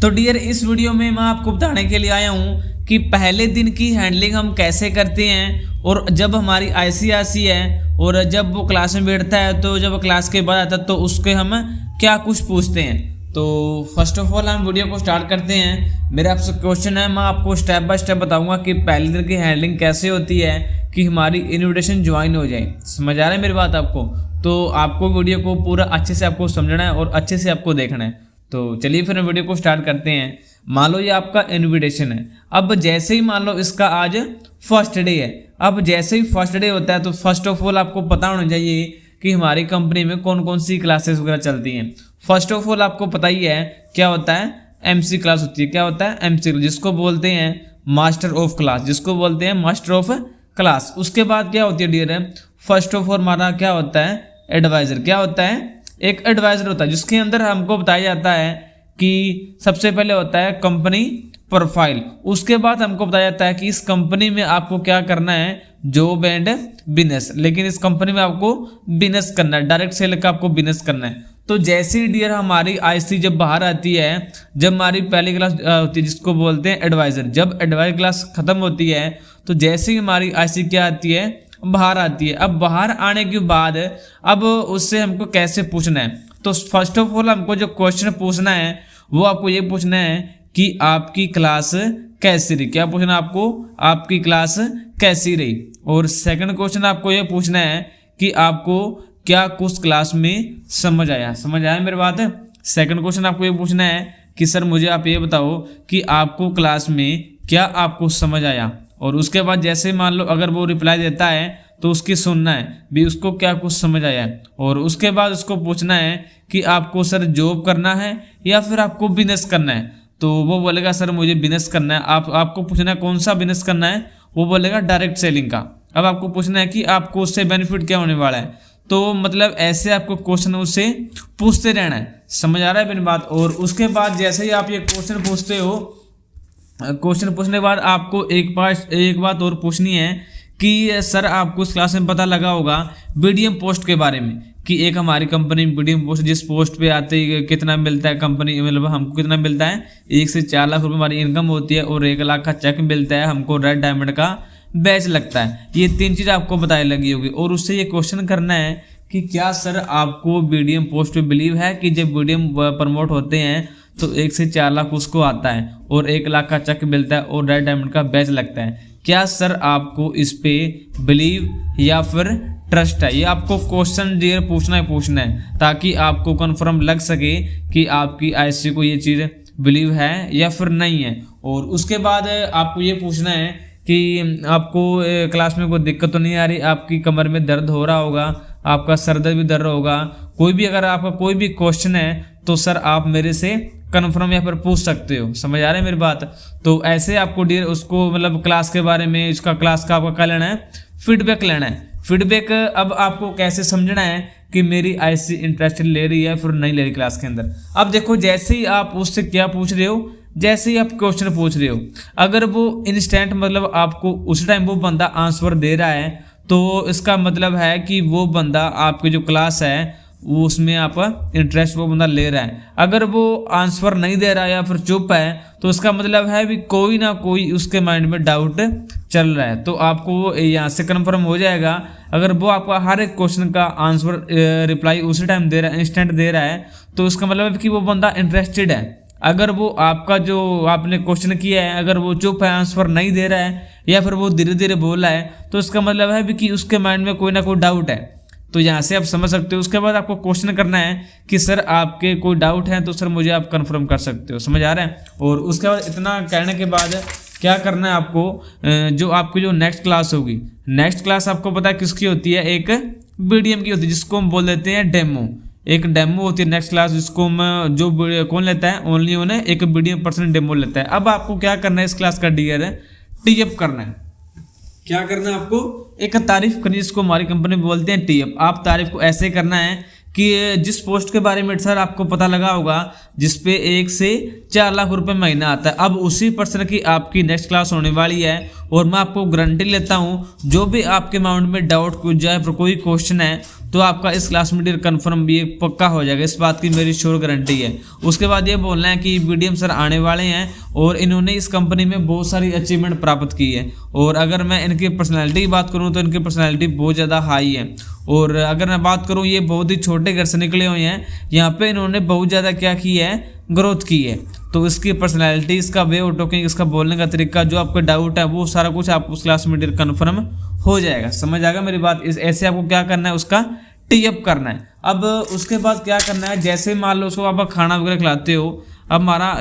तो डियर, इस वीडियो में मैं आपको बताने के लिए आया हूँ कि पहले दिन की हैंडलिंग हम कैसे करते हैं, और जब हमारी आईसीआरसी है और जब वो क्लास में बैठता है तो जब क्लास के बाद आता है तो उसके हम क्या कुछ पूछते हैं। तो फर्स्ट ऑफ ऑल हम वीडियो को स्टार्ट करते हैं। मेरा आपसे क्वेश्चन है, मैं आपको स्टेप बाय स्टेप बताऊंगा कि पहले दिन की हैंडलिंग कैसे होती है कि हमारी इनविटेशन ज्वाइन हो जाए। समझ आ रहा है मेरी बात आपको? तो आपको वीडियो को पूरा अच्छे से आपको समझना है और अच्छे से आपको देखना है। तो चलिए फिर वीडियो को स्टार्ट करते हैं। मान लो ये आपका इनविटेशन है। अब जैसे ही मान लो इसका आज फर्स्ट डे है, अब जैसे ही फर्स्ट डे होता है तो फर्स्ट ऑफ ऑल आपको पता होना चाहिए कि हमारी कंपनी में कौन कौन सी क्लासेस वगैरह चलती हैं। फर्स्ट ऑफ ऑल आपको पता ही है क्या होता है, एमसी क्लास होती है। क्या होता है? एमसी, जिसको बोलते हैं मास्टर ऑफ क्लास, जिसको बोलते हैं मास्टर ऑफ क्लास। उसके बाद क्या होती है डियर, फर्स्ट ऑफ ऑल हमारा क्या होता है, एडवाइजर। क्या होता है? एक एडवाइजर होता है जिसके अंदर हमको बताया जाता है कि सबसे पहले होता है कंपनी प्रोफाइल। उसके बाद हमको बताया जाता है कि इस कंपनी में आपको क्या करना है, जॉब एंड बिजनेस। लेकिन इस कंपनी में आपको बिजनेस करना है, डायरेक्ट सेल का आपको बिजनेस करना है। तो जैसे ही डियर हमारी आईसी जब बाहर आती है, जब हमारी पहली क्लास होती है जिसको बोलते हैं एडवाइजर, जब एडवाइजर क्लास खत्म होती है तो जैसे ही हमारी आईसी क्या आती है, बाहर आती है। अब बाहर आने के बाद अब उससे हमको कैसे पूछना है, तो फर्स्ट ऑफ ऑल हमको जो क्वेश्चन पूछना है वो आपको ये पूछना है कि आपकी क्लास कैसी रही। क्या पूछना आपको? आपकी क्लास कैसी रही। और सेकंड क्वेश्चन आपको ये पूछना है कि आपको क्या कुछ क्लास में समझ आया। समझ आया मेरी बात है? सेकंड क्वेश्चन आपको ये पूछना है कि सर मुझे आप ये बताओ कि आपको क्लास में क्या आपको समझ आया। और उसके बाद जैसे मान लो अगर वो रिप्लाई देता है तो उसकी सुनना है भी उसको क्या कुछ समझ आया है। और उसके बाद उसको पूछना है कि आपको सर जॉब करना है या फिर आपको बिजनेस करना है। तो वो बोलेगा सर मुझे बिजनेस करना है। आपको पूछना है कौन सा बिजनेस करना है, वो बोलेगा डायरेक्ट सेलिंग का। अब आपको पूछना है कि आपको उससे बेनिफिट क्या होने वाला है। तो मतलब ऐसे आपको क्वेश्चन उससे पूछते रहना है। समझ आ रहा है मेरी बात? और उसके बाद जैसे ही आप ये क्वेश्चन पूछते हो, क्वेश्चन पूछने के बाद आपको एक बात और पूछनी है कि सर आपको इस क्लास में पता लगा होगा बीडीएम पोस्ट के बारे में कि एक हमारी कंपनी में बीडीएम पोस्ट जिस पोस्ट पे आते ही कितना मिलता है, कंपनी मतलब हमको कितना मिलता है, 1 से 4 लाख रुपए हमारी इनकम होती है और 1 लाख का चेक मिलता है, हमको रेड डायमंड का बैच लगता है। ये 3 चीज़ आपको बताई लगी होगी। और उससे ये क्वेश्चन करना है कि क्या सर आपको बीडीएम पोस्ट पे बिलीव है कि जब बीडीएम प्रमोट होते हैं तो 1 से 4 लाख उसको आता है और 1 लाख का चेक मिलता है और रेड डायमंड का बैच लगता है। क्या सर आपको इस पे बिलीव या फिर ट्रस्ट है? ये आपको क्वेश्चन डियर पूछना है ताकि आपको कंफर्म लग सके कि आपकी आईसी को ये चीज़ बिलीव है या फिर नहीं है। और उसके बाद आपको ये पूछना है कि आपको क्लास में कोई दिक्कत तो नहीं आ रही, आपकी कमर में दर्द हो रहा होगा, आपका सर दर्द भी दर्द होगा, कोई भी अगर आपका कोई भी क्वेश्चन है तो सर आप मेरे से कन्फर्म यहाँ पर पूछ सकते हो। समझ आ रहा है मेरी बात? तो ऐसे आपको डियर उसको मतलब क्लास के बारे में, इसका क्लास का आपका क्या लेना है, फीडबैक लेना है। फीडबैक अब आपको कैसे समझना है कि मेरी आईसी इंटरेस्टेड ले रही है फिर नहीं ले रही क्लास के अंदर। अब देखो जैसे ही आप उससे क्या पूछ रहे हो, जैसे ही आप क्वेश्चन पूछ रहे हो, अगर वो इंस्टेंट मतलब आपको उस टाइम वो बंदा आंसर दे रहा है तो इसका मतलब है कि वो बंदा आपकी जो क्लास है वो उसमें आप इंटरेस्ट वो बंदा ले रहा है। अगर वो आंसर नहीं दे रहा है या फिर चुप है तो उसका मतलब है भी कोई ना कोई उसके माइंड में डाउट चल रहा है। तो आपको यहाँ से कंफर्म हो जाएगा। अगर वो आपका हर एक क्वेश्चन का आंसर रिप्लाई उसी टाइम दे रहा है, इंस्टेंट दे रहा है, तो उसका मतलब है कि वो बंदा इंटरेस्टेड है। अगर वो आपका जो आपने क्वेश्चन किया है अगर वो चुप है, आंसर नहीं दे रहा है या फिर वो धीरे धीरे बोल रहा है, तो इसका मतलब है भी कि उसके माइंड में कोई ना कोई डाउट है। तो यहाँ से आप समझ सकते हो। उसके बाद आपको क्वेश्चन करना है कि सर आपके कोई डाउट है तो सर मुझे आप कंफर्म कर सकते हो। समझ आ रहा है? और उसके बाद इतना कहने के बाद क्या करना है आपको, जो आपकी जो नेक्स्ट क्लास होगी, नेक्स्ट क्लास आपको पता है किसकी होती है, एक बीडीएम की होती है जिसको हम बोल देते हैं डेमो। एक डेमो होती है नेक्स्ट क्लास जिसको हम जो कौन लेता है, ओनली उन्हें एक बीडीएम पर्सन डेमो लेता है। अब आपको क्या करना है इस क्लास का डियर है, टीएफ करना है। क्या करना है आपको, एक तारीफ करनी है जिसको हमारी कंपनी में बोलते हैं टीएफ। आप तारीफ को ऐसे करना है कि जिस पोस्ट के बारे में सर आपको पता लगा होगा जिसपे 1 से 4 लाख रुपए महीना आता है, अब उसी पर्सन की आपकी नेक्स्ट क्लास होने वाली है और मैं आपको गारंटी लेता हूँ जो भी आपके माइंड में डाउट कुछ जाए पर कोई क्वेश्चन है तो आपका इस क्लास में डियर कन्फर्म भी पक्का हो जाएगा, इस बात की मेरी श्योर गारंटी है। उसके बाद ये बोलना है कि BDM सर आने वाले हैं और इन्होंने इस कंपनी में बहुत सारी अचीवमेंट प्राप्त की है, और अगर मैं इनकी पर्सनैलिटी की बात करूँ तो इनकी पर्सनैलिटी बहुत ज़्यादा हाई है। और अगर मैं बात करूँ ये बहुत ही छोटे घर से निकले हुए हैं, यहाँ पे इन्होंने बहुत ज़्यादा क्या की है, ग्रोथ की है। तो इसकी पर्सनैलिटी, इसका वे ऑफ टॉकिंग, इसका बोलने का तरीका, जो आपका डाउट है वो सारा कुछ आप उस क्लास में डियर कन्फर्म हो जाएगा। समझ आएगा मेरी बात। ऐसे आपको क्या करना है, उसका टी अप करना है। अब उसके बाद क्या करना है, जैसे मान लो उसको आप खाना वगैरह खिलाते हो, अब हमारा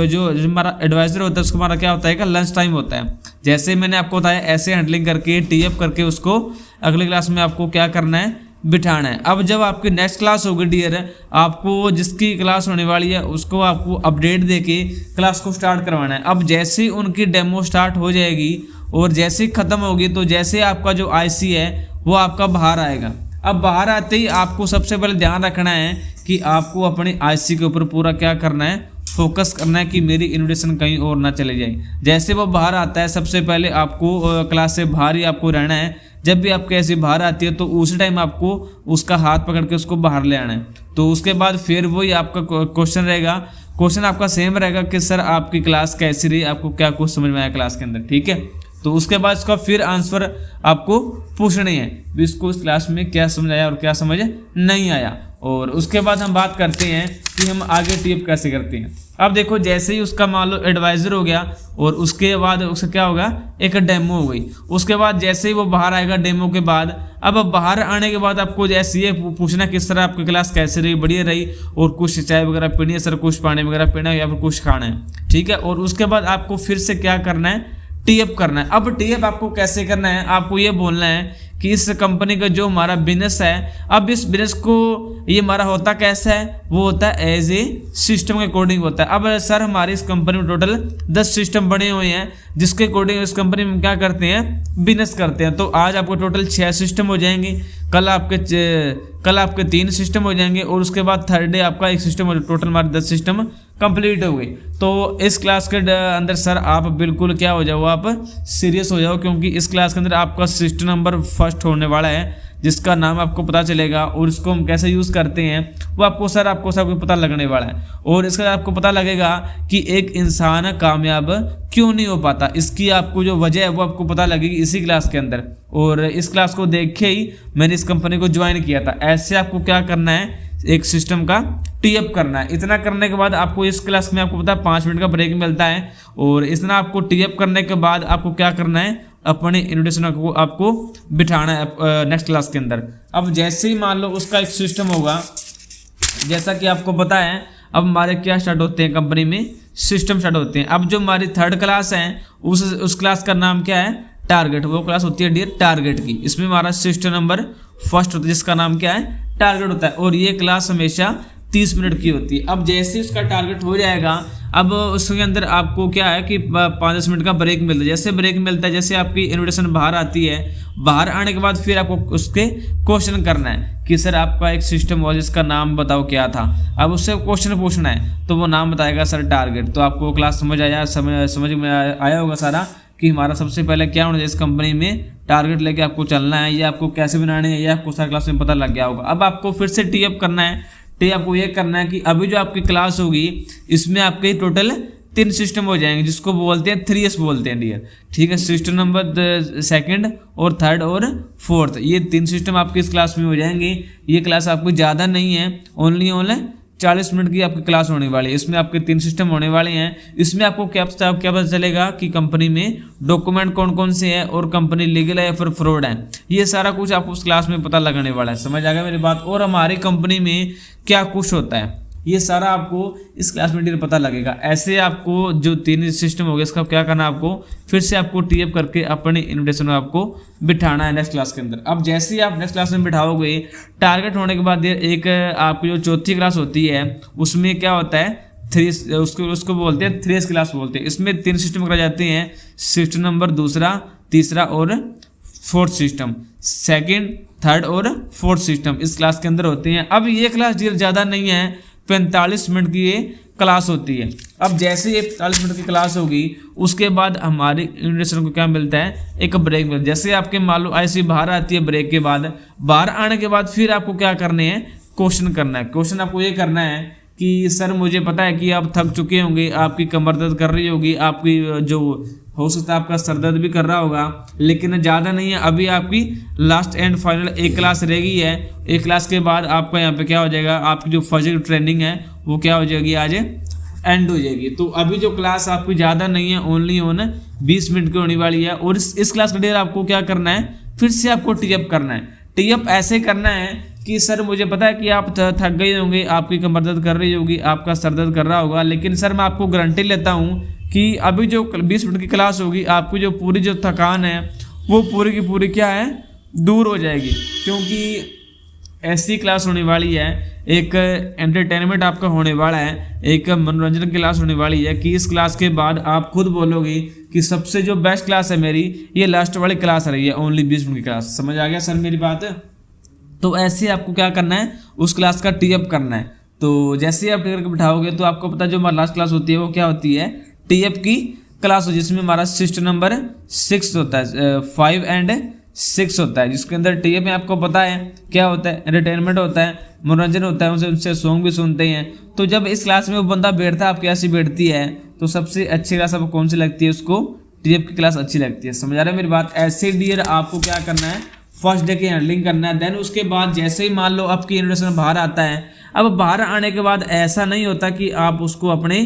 जो हमारा एडवाइजर होता है उसका हमारा क्या होता है कि लंच टाइम होता है। जैसे मैंने आपको बताया ऐसे हैंडलिंग करके टी अप करके उसको अगली क्लास में आपको क्या करना है, बिठाना है। अब जब आपकी नेक्स्ट क्लास होगी डियर, आपको जिसकी क्लास होने वाली है उसको आपको अपडेट देके क्लास को स्टार्ट करवाना है। अब जैसे ही उनकी डेमो स्टार्ट हो जाएगी और जैसे ही ख़त्म होगी तो जैसे आपका जो IC है वो आपका बाहर आएगा। अब बाहर आते ही आपको सबसे पहले ध्यान रखना है कि आपको अपने IC के ऊपर पूरा क्या करना है, फोकस करना है कि मेरी इन्विटेशन कहीं और ना चले जाए। जैसे वो बाहर आता है सबसे पहले आपको क्लास से बाहर ही आपको रहना है। जब भी आपके ऐसी बाहर आती है तो उसी टाइम आपको उसका हाथ पकड़ के उसको बाहर ले आना है। तो उसके बाद फिर वही आपका क्वेश्चन रहेगा, क्वेश्चन आपका सेम रहेगा कि सर आपकी क्लास कैसी रही, आपको क्या कुछ समझ में आया क्लास के अंदर, ठीक है। तो उसके बाद इसका फिर आंसर आपको पूछने हैं इसको इस क्लास में क्या समझ आया और क्या समझ नहीं आया। और उसके बाद हम बात करते हैं कि हम आगे टी अप कैसे करते हैं। अब देखो जैसे ही उसका मान लो एडवाइज़र हो गया और उसके बाद उसका क्या होगा, एक डेमो हो गई। उसके बाद जैसे ही वो बाहर आएगा डेमो के बाद, अब बाहर आने के बाद आपको जैसे ये पूछना किस तरह आपकी क्लास कैसे रही, बढ़िया रही, और कुछ चाय वगैरह पीनी है सर, कुछ पानी वगैरह पीना है या फिर कुछ खाना है, ठीक है। और उसके बाद आपको फिर से क्या करना है, टी अप करना है। अब टी अप आपको कैसे करना है, आपको ये बोलना है कि इस कंपनी का जो हमारा बिजनेस है, अब इस बिजनेस को ये हमारा होता कैसा है, वो होता है एज ए सिस्टम के अकॉर्डिंग होता है। अब सर हमारी इस कंपनी में टोटल 10 सिस्टम बने हुए हैं जिसके अकॉर्डिंग इस कंपनी में क्या करते हैं, बिजनेस करते हैं। तो आज आपको टोटल 6 सिस्टम हो जाएंगे, कल आपके 3 सिस्टम हो जाएंगे और उसके बाद थर्ड डे आपका 1 सिस्टम हो जाएगा। टोटल हमारे 10 सिस्टम कंप्लीट हो गई। तो इस क्लास के अंदर सर आप बिल्कुल क्या हो जाओ, आप सीरियस हो जाओ, क्योंकि इस क्लास के अंदर आपका सिस्टम नंबर फर्स्ट होने वाला है जिसका नाम आपको पता चलेगा और इसको हम कैसे यूज़ करते हैं वो आपको सब कुछ पता लगने वाला है। और इसका आपको पता लगेगा कि एक इंसान कामयाब क्यों नहीं हो पाता, इसकी आपको जो वजह है वो आपको पता लगेगी इसी क्लास के अंदर। और इस क्लास को देख के ही मैंने इस कंपनी को ज्वाइन किया था। ऐसे आपको क्या करना है, एक सिस्टम का टी अप करना है। इतना करने के बाद आपको इस क्लास में आपको पता है 5 मिनट का ब्रेक मिलता है। और इतना आपको टी अप करने के बाद आपको क्या करना है, अपने इन्विटेशन को आपको बिठाना है नेक्स्ट क्लास के अंदर। अब जैसे ही मान लो उसका एक सिस्टम होगा, जैसा कि आपको पता है अब हमारे क्या स्टार्ट होते हैं कंपनी में, सिस्टम स्टार्ट होते हैं। अब जो हमारी थर्ड क्लास है उस क्लास का नाम क्या है, टारगेट। वो क्लास होती है डियर टारगेट की। इसमें हमारा सिस्टम नंबर फर्स्ट होता है जिसका नाम क्या है, टारगेट होता है। और ये क्लास हमेशा 30 मिनट की होती है। अब जैसे उसका टारगेट हो जाएगा, अब उसके अंदर आपको क्या है कि 5-10 मिनट का ब्रेक मिलता है। जैसे ब्रेक मिलता है, जैसे आपकी इन्विटेशन बाहर आती है, बाहर आने के बाद फिर आपको उसके क्वेश्चन करना है कि सर आपका एक सिस्टम हुआ जिसका नाम बताओ क्या था। अब उससे क्वेश्चन पूछना है तो वो नाम बताएगा सर टारगेट। तो आपको क्लास समझ में आया होगा सारा कि हमारा सबसे पहले क्या होना चाहिए इस कंपनी में, टारगेट लेके आपको चलना है, ये आपको कैसे बनाने हैं ये आपको सारा क्लास में पता लग गया होगा। अब आपको फिर से टी अप करना है। टी आपको ये करना है कि अभी जो आपकी क्लास होगी इसमें आपके टोटल 3 सिस्टम हो जाएंगे जिसको बोलते हैं 3S बोलते हैं डियर, ठीक है। सिस्टम नंबर सेकंड और थर्ड और फोर्थ, ये 3 सिस्टम आपकी इस क्लास में हो जाएंगे। ये क्लास आपको ज़्यादा नहीं है, ओनली 40 मिनट की आपकी क्लास होने वाली है। इसमें आपके 3 सिस्टम होने वाले हैं। इसमें आपको क्या पता चलेगा कि कंपनी में डॉक्यूमेंट कौन कौन से हैं और कंपनी लीगल है या फिर फ्रॉड है, ये सारा कुछ आपको उस क्लास में पता लगने वाला है। समझ आ गया मेरी बात। और हमारी कंपनी में क्या कुछ होता है ये सारा आपको इस क्लास में डिटेल पता लगेगा। ऐसे आपको जो 3 सिस्टम हो गया इसका क्या करना है, आपको फिर से आपको टी अप करके अपने इन्विटेशन में आपको बिठाना है नेक्स्ट क्लास के अंदर। अब जैसे ही आप नेक्स्ट क्लास में बिठाओगे, टारगेट होने के बाद एक आपकी जो चौथी क्लास होती है उसमें क्या होता है उसको बोलते हैं 3S क्लास बोलते हैं। इसमें 3 सिस्टम कराए जाते हैं, सिस्टम नंबर दूसरा, तीसरा और फोर्थ सिस्टम, सेकंड, थर्ड और फोर्थ सिस्टम इस क्लास के अंदर होते हैं। अब ये क्लास ज़्यादा नहीं है, 45 मिनट की ये क्लास होती है। अब जैसे ही 40 मिनट की क्लास होगी उसके बाद हमारे यूनिट को क्या मिलता है, एक ब्रेक मिलता है। जैसे आपके मान लो ऐसी बाहर आती है ब्रेक के बाद, बाहर आने के बाद फिर आपको क्या करने हैं, क्वेश्चन करना है। क्वेश्चन आपको ये करना है कि सर मुझे पता है कि आप थक चुके होंगे, आपकी कमर दर्द कर रही होगी, आपकी जो हो सकता है आपका सर दर्द भी कर रहा होगा, लेकिन ज़्यादा नहीं है, अभी आपकी लास्ट एंड फाइनल एक क्लास रह गई है। एक क्लास के बाद आपका यहाँ पे क्या हो जाएगा, आपकी जो फर्स्ट ट्रेनिंग है वो क्या हो जाएगी, आज एंड हो जाएगी। तो अभी जो क्लास आपकी ज़्यादा नहीं है, ओनली ऑन 20 मिनट की होने वाली है। और इस क्लास का डेयर आपको क्या करना है, फिर से आपको टी अप करना है। टी अप ऐसे करना है कि सर मुझे पता है कि आप थक गए होंगे, आपकी कमर दर्द कर रही होगी, आपका सर दर्द कर रहा होगा, लेकिन सर मैं आपको गारंटी लेता हूँ कि अभी जो 20 मिनट की क्लास होगी आपकी जो पूरी जो थकान है वो पूरी की पूरी क्या है, दूर हो जाएगी। क्योंकि ऐसी क्लास होने वाली है, एक एंटरटेनमेंट आपका होने वाला है, एक मनोरंजन की क्लास होने वाली है कि इस क्लास के बाद आप खुद बोलोगे कि सबसे जो बेस्ट क्लास है मेरी ये लास्ट वाली क्लास रही है, ओनली 20 मिनट की क्लास। समझ आ गया सर मेरी बात? तो ऐसे आपको क्या करना है, उस क्लास का टी अप करना है। तो जैसे ही आप टी करके बिठाओगे तो आपको पता जो हमारी लास्ट क्लास होती है वो क्या होती है, टी अप की क्लास, जिसमें हमारा सिस्टम नंबर 6 होता है, 5 and 6 होता है, जिसके अंदर टी अप में आपको पता है क्या होता है, एंटरटेनमेंट होता है, मनोरंजन होता है, उनसे सॉन्ग भी सुनते हैं। तो जब इस क्लास में वो बंदा बैठता है, आपकी ऐसी बैठती है, तो सबसे अच्छी क्लास आपको कौन सी लगती है, उसको टी अप की क्लास अच्छी लगती है। समझ आ रहा है मेरी बात? ऐसे डियर आपको क्या करना है, फर्स्ट डे की हैंडलिंग करना है। देन उसके बाद जैसे ही मान लो आपकी इंट्रोडक्शन बाहर आता है, अब बाहर आने के बाद ऐसा नहीं होता कि आप उसको अपने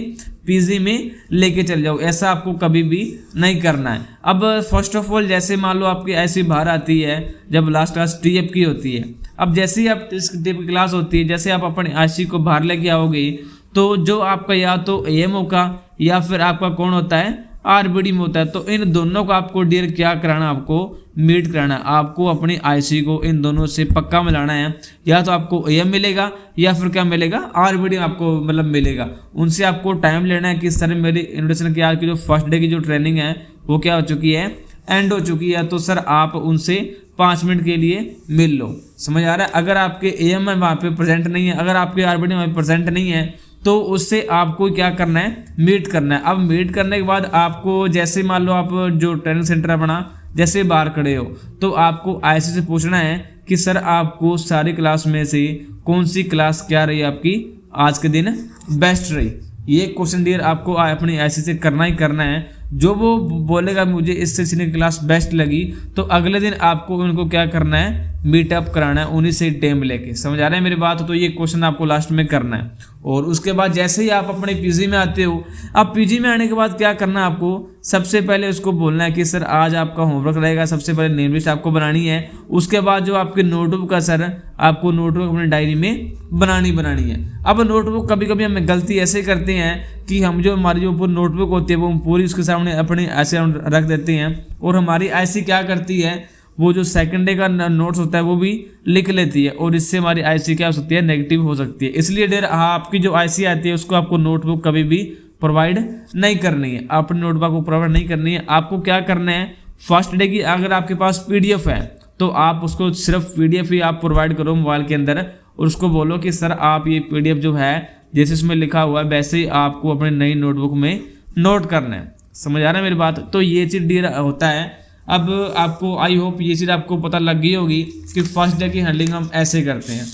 पीजी में लेके चल जाओ, ऐसा आपको कभी भी नहीं करना है। अब फर्स्ट ऑफ ऑल जैसे मान लो आपकी ऐसी बाहर आती है जब लास्ट क्लास टी अप की होती है, अब जैसे ही आप इस टी अप की क्लास होती है, जैसे आप अपने आशी को बाहर लेके आओगे तो जो आपका या तो एएमओ का या फिर आपका कौन होता है, आरबीडी में होता है, तो इन दोनों को आपको डियर क्या कराना, आपको मीट कराना है। आपको अपनी आईसी को इन दोनों से पक्का मिलाना है, या तो आपको एएम मिलेगा या फिर क्या मिलेगा, आरबीडी आपको मतलब मिलेगा। उनसे आपको टाइम लेना है कि सर मेरी इंट्रोडक्शन की आज की जो फर्स्ट डे की जो ट्रेनिंग है वो क्या हो चुकी है, एंड हो चुकी है, तो सर आप उनसे 5 मिनट के लिए मिल लो। समझ आ रहा है? अगर आपके एएम वहाँ पे प्रेजेंट नहीं है, अगर आपके आरबीडी वहाँ पे प्रेजेंट नहीं है, तो उससे आपको क्या करना है, मीट करना है। अब मीट करने के बाद आपको जैसे मान लो आप जो ट्रेनिंग सेंटर अपना जैसे बाहर खड़े हो, तो आपको आईसी से पूछना है कि सर आपको सारी क्लास में से कौन सी क्लास क्या रही आपकी आज के दिन बेस्ट रही। ये क्वेश्चन डियर आपको अपनी आईसी से करना ही करना है। जो वो बोलेगा मुझे इस सेशन की क्लास बेस्ट लगी, तो अगले दिन आपको उनको क्या करना है, मीटअप कराना है उन्हीं से टाइम लेके। समझ आ रहा है मेरी बात? तो ये क्वेश्चन आपको लास्ट में करना है। और उसके बाद जैसे ही आप अपने पीजी में आते हो, अब पीजी में आने के बाद क्या करना है, आपको सबसे पहले उसको बोलना है कि सर आज आपका होमवर्क रहेगा, सबसे पहले नेम लिस्ट आपको बनानी है। उसके बाद जो आपके नोटबुक का सर आपको नोटबुक अपनी डायरी में बनानी है। अब नोटबुक कभी कभी हम गलती ऐसे करते हैं कि हम जो हमारी जो पूरी नोटबुक होती है वो हम पूरी उसके सामने अपने ऐसे रख देते हैं, और हमारी आईसी क्या करती है, वो जो सेकंड डे का नोट्स होता है वो भी लिख लेती है, और इससे हमारी आईसी क्या हो सकती है, नेगेटिव हो सकती है। इसलिए डेर आपकी जो आईसी आती है उसको आपको नोटबुक कभी भी प्रोवाइड नहीं करनी है, अपनी नोटबुक को प्रोवाइड नहीं करनी है। आपको क्या करना है, फर्स्ट डे की अगर आपके पास पीडीएफ है तो आप उसको सिर्फ पीडीएफ ही आप प्रोवाइड करो मोबाइल के अंदर, और उसको बोलो कि सर आप ये पीडीएफ जो है जैसे इसमें लिखा हुआ है वैसे ही आपको अपने नई नोटबुक में नोट करना है। समझ आ रहा है मेरी बात? तो ये चीज़ डियर होता है। अब आपको आई होप ये चीज़ आपको पता लग गई होगी कि फर्स्ट डे की हैंडलिंग हम ऐसे करते हैं।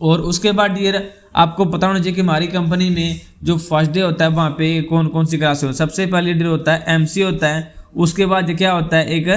और उसके बाद डियर आपको पता होना चाहिए कि हमारी कंपनी में जो फर्स्ट डे होता है वहाँ पे कौन कौन सी क्लास होती है। सबसे पहले डियर होता है एमसी होता है, उसके बाद क्या होता है, एक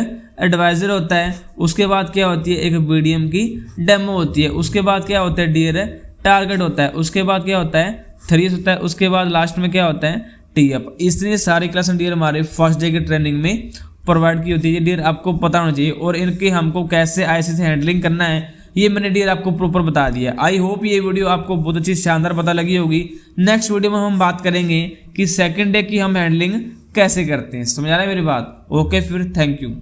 एडवाइज़र होता है, उसके बाद क्या होती है, एक बीडीएम की डेमो होती है, उसके बाद क्या होता है डियर टारगेट होता है, उसके बाद क्या होता है थ्रीस होता है, उसके बाद लास्ट में क्या होता है टी अप। इसलिए सारी क्लास डियर हमारे फर्स्ट डे की ट्रेनिंग में प्रोवाइड की होती है। डियर आपको पता होना चाहिए, और इनकी हमको कैसे आईसी से हैंडलिंग करना है ये मैंने डियर आपको प्रॉपर बता दिया। आई होप ये वीडियो आपको बहुत अच्छी शानदार पता लगी होगी। नेक्स्ट वीडियो में हम बात करेंगे कि सेकंड डे की हम हैंडलिंग कैसे करते हैं। समझ आ रहा है मेरी बात? ओके फिर, थैंक यू।